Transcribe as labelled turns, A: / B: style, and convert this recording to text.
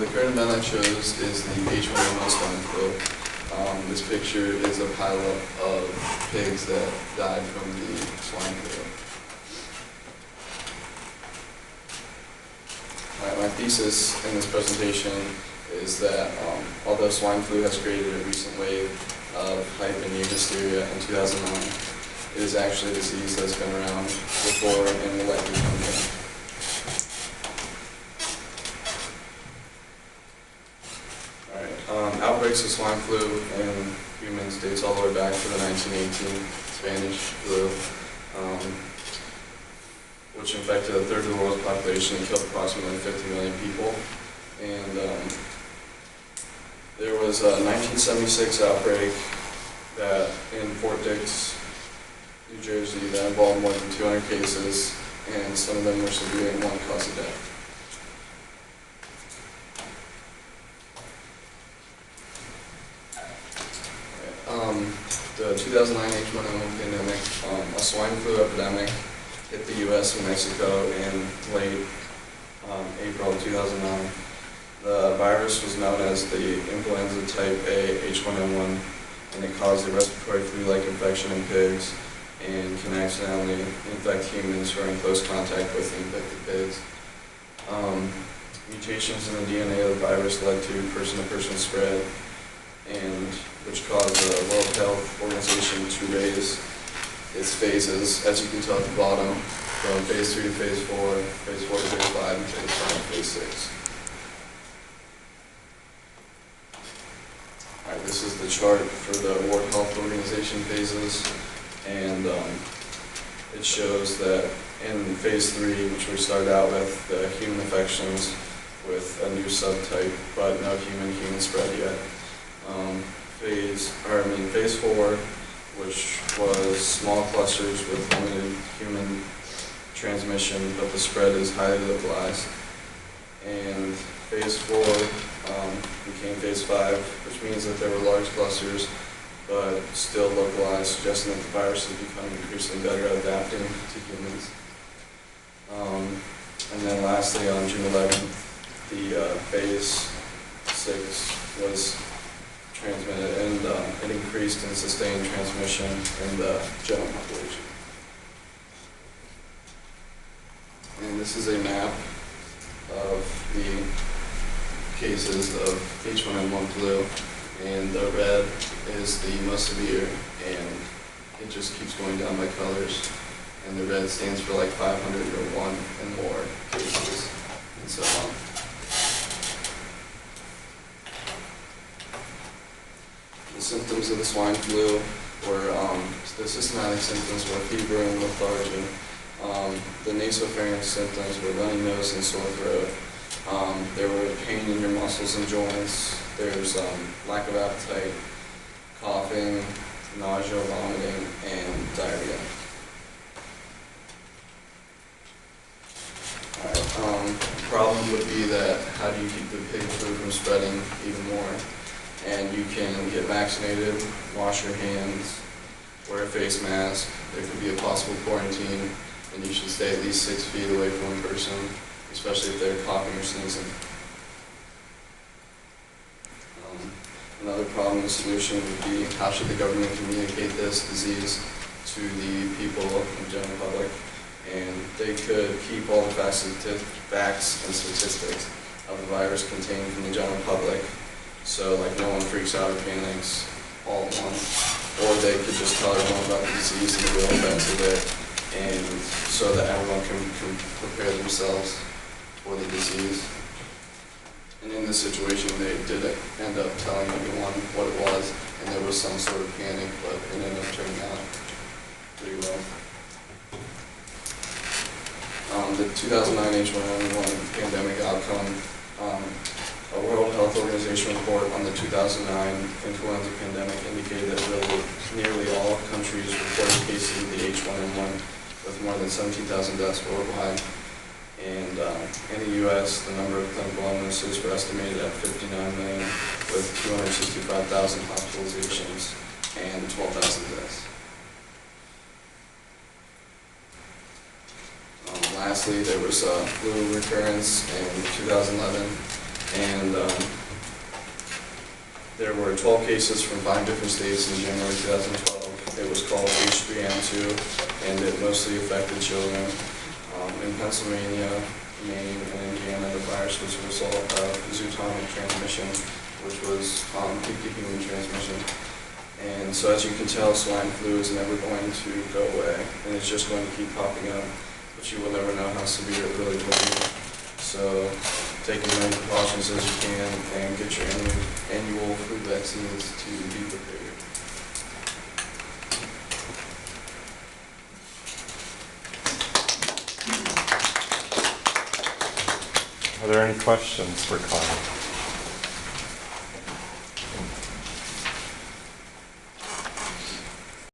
A: The current amendment shows is the H1N1 swine flu. This picture is a pile of pigs that died from the swine flu. My thesis in this presentation is that although swine flu has created a recent wave of hype and near hysteria in 2009, it is actually a disease that's been around before and will likely come again. Outbreaks of swine flu in humans dates all the way back to the 1918 Spanish flu, which infected a third of the world's population and killed approximately 50 million people. And there was a 1976 outbreak that in Fort Dix, New Jersey, that involved more than 200 cases, and some of them were severe and one caused death. The 2009 H1N1 pandemic, a swine flu epidemic, hit the U.S. and Mexico in late April 2009. The virus was known as the influenza type A H1N1, and it caused a respiratory flu-like infection in pigs and can accidentally infect humans who are in close contact with the infected pigs. Mutations in the DNA of the virus led to person-to-person spread, and which caused the World Health Organization to raise its phases, as you can tell at the bottom, from phase 3 to phase 4, phase 4 to phase 5, and phase 5 to phase 6. Alright, this is the chart for the World Health Organization phases, and it shows that in phase 3, which we started out with, the human infections with a new subtype, but no human spread yet. Phase 4, which was small clusters with limited human transmission, but the spread is highly localized. And phase 4 became phase 5, which means that there were large clusters, but still localized, suggesting that the virus is becoming increasingly better at adapting to humans. And then lastly, on June 11th, the phase 6 was transmitted, and it increased and sustained transmission in the general population. And this is a map of the cases of H1N1 flu, and the red is the most severe, and it just keeps going down by colors, and the red stands for like 500 or 1 and more cases, and so on. The symptoms of the swine flu were, the systematic symptoms were fever and lethargy. The nasopharynx symptoms were runny nose and sore throat. There were pain in your muscles and joints. There's lack of appetite, coughing, nausea, vomiting, and diarrhea. The problem would be that how do you keep the pig flu from spreading even more? And you can get vaccinated, wash your hands, wear a face mask. There could be a possible quarantine, and you should stay at least 6 feet away from a person, especially if they're coughing or sneezing. Another problem and solution would be how should the government communicate this disease to the people in the general public? And they could keep all the facts and statistics of the virus contained from the general public, so like no one freaks out or panics all at once. Or they could just tell everyone about the disease and the real effects of it, and so that everyone can prepare themselves for the disease. And in this situation, they did end up telling everyone what it was, and there was some sort of panic, but it ended up turning out pretty well. The 2009 H1N1 pandemic outcome, a World Health Organization report on the 2009 influenza pandemic indicated that nearly all countries reported cases of the H1N1 with more than 17,000 deaths worldwide. And in the U.S., the number of clinical illnesses were estimated at 59 million, with 265,000 hospitalizations and 12,000 deaths. Lastly, there was a flu recurrence in 2011 And there were 12 cases from 5 different states in January 2012. It was called H3N2, and it mostly affected children. In Pennsylvania, Maine, and Indiana, the virus was a result of zoonotic transmission, which was human transmission. And so as you can tell, swine flu is never going to go away, and it's just going to keep popping up, but you will never know how severe it really will be. So take as many precautions as you can and get your annual flu vaccines to be prepared.
B: Are there any questions for Kyle?